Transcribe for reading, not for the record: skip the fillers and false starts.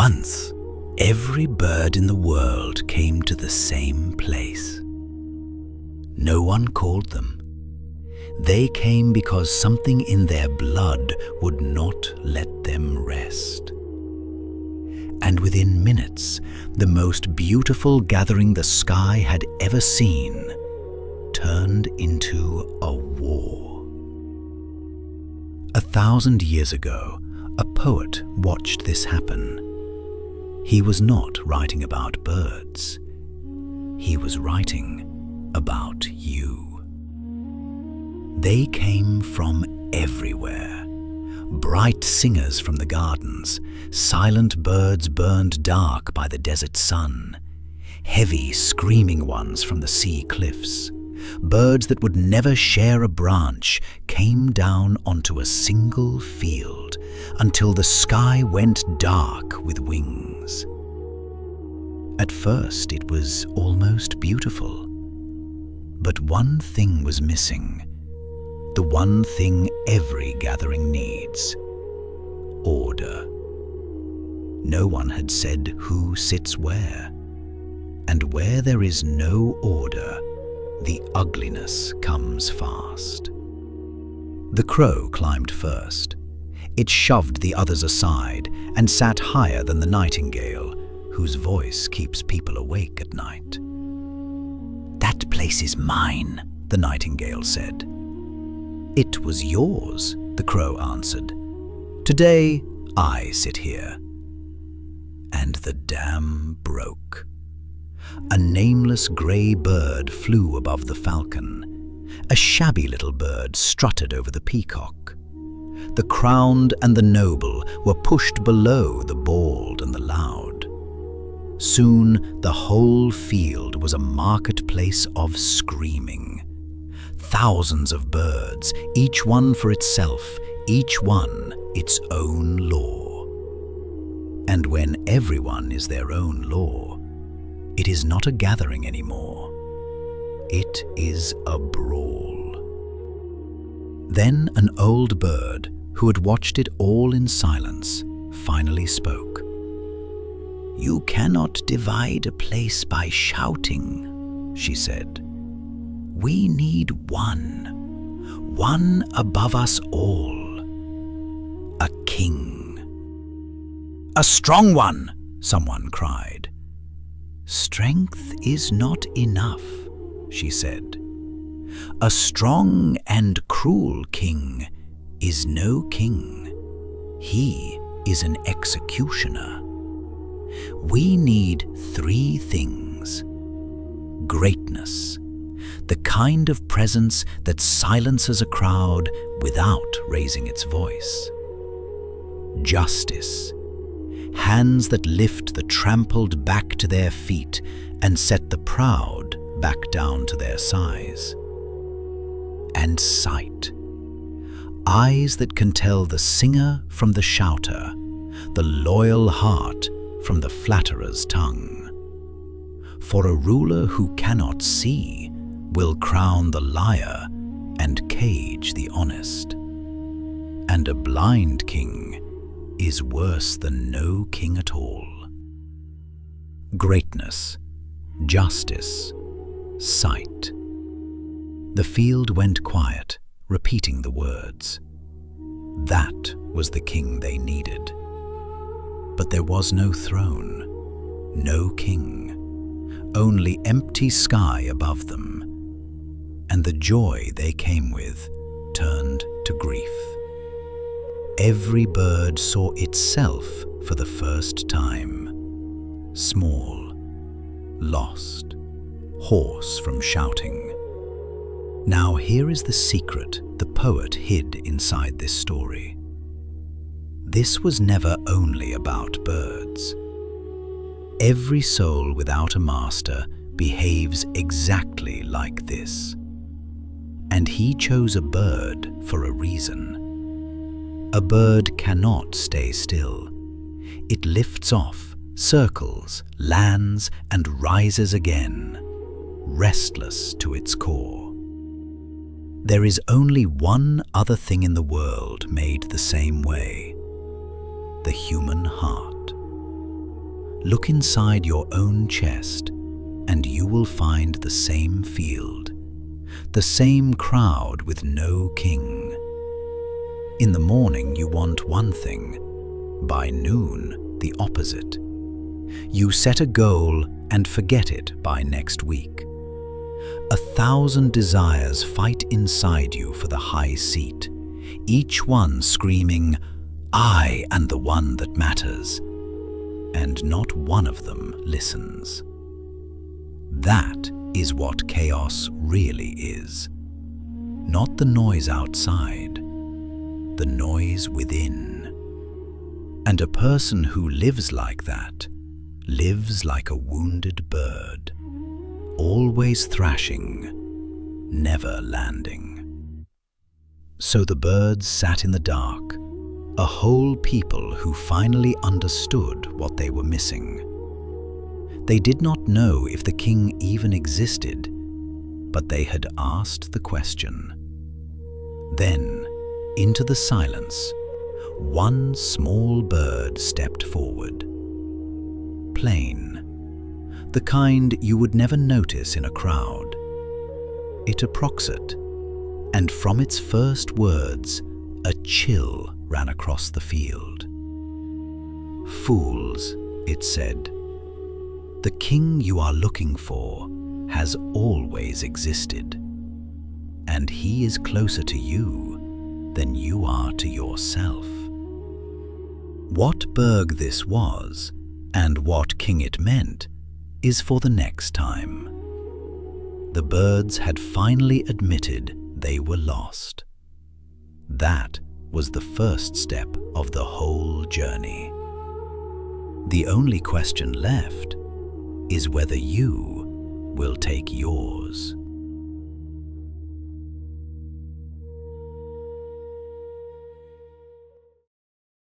Once, every bird in the world came to the same place. No one called them. They came because something in their blood would not let them rest. And within minutes, the most beautiful gathering the sky had ever seen turned into a war. 1,000 years ago, a poet watched this happen. He was not writing about birds. He was writing about you. They came from everywhere. Bright singers from the gardens, silent birds burned dark by the desert sun, heavy screaming ones from the sea cliffs. Birds that would never share a branch came down onto a single field until the sky went dark with wings. At first it was almost beautiful, but one thing was missing. The one thing every gathering needs: order. No one had said who sits where, and where there is no order, the ugliness comes fast. The crow climbed first. It shoved the others aside and sat higher than the nightingale, whose voice keeps people awake at night. "That place is mine," the nightingale said. "It was yours," the crow answered. "Today I sit here." And the dam broke. A nameless grey bird flew above the falcon. A shabby little bird strutted over the peacock. The crowned and the noble were pushed below the bald and the loud. Soon the whole field was a marketplace of screaming. Thousands of birds, each one for itself, each one its own law. And when everyone is their own law, it is not a gathering anymore. It is a brawl. Then an old bird, who had watched it all in silence, finally spoke. "You cannot divide a place by shouting," she said. "We need one above us all. A king." "A strong one," someone cried. "Strength is not enough," she said. "A strong and cruel king is no king. He is an executioner. We need 3 things. Greatness, the kind of presence that silences a crowd without raising its voice. Justice, hands that lift the trampled back to their feet and set the proud back down to their size. And sight, eyes that can tell the singer from the shouter, the loyal heart from the flatterer's tongue. For a ruler who cannot see will crown the liar and cage the honest. And a blind king is worse than no king at all. Greatness, justice, sight. The field went quiet, repeating the words. That was the king they needed. But there was no throne, no king, only empty sky above them. And the joy they came with turned to grief. Every bird saw itself for the first time. Small, lost, hoarse from shouting. Now here is the secret the poet hid inside this story. This was never only about birds. Every soul without a master behaves exactly like this. And he chose a bird for a reason. A bird cannot stay still. It lifts off, circles, lands, and rises again, restless to its core. There is only one other thing in the world made the same way: the human heart. look inside your own chest and you will find the same field, the same crowd with no king. In the morning you want one thing, by noon the opposite. You set a goal and forget it by next week. 1,000 desires fight inside you for the high seat, each one screaming, "I am the one that matters," and not one of them listens. That is what chaos really is. Not the noise outside, the noise within. And a person who lives like that lives like a wounded bird, always thrashing, never landing. So the birds sat in the dark, a whole people who finally understood what they were missing. They did not know if the king even existed, but they had asked the question. Then, into the silence, one small bird stepped forward. Plain, the kind you would never notice in a crowd. It approximate, and from its first words, a chill ran across the field. "Fools," it said, "the king you are looking for has always existed, and he is closer to you than you are to yourself." What burg this was, and what king it meant, is for the next time. The birds had finally admitted they were lost. That was the first step of the whole journey. The only question left is whether you will take yours.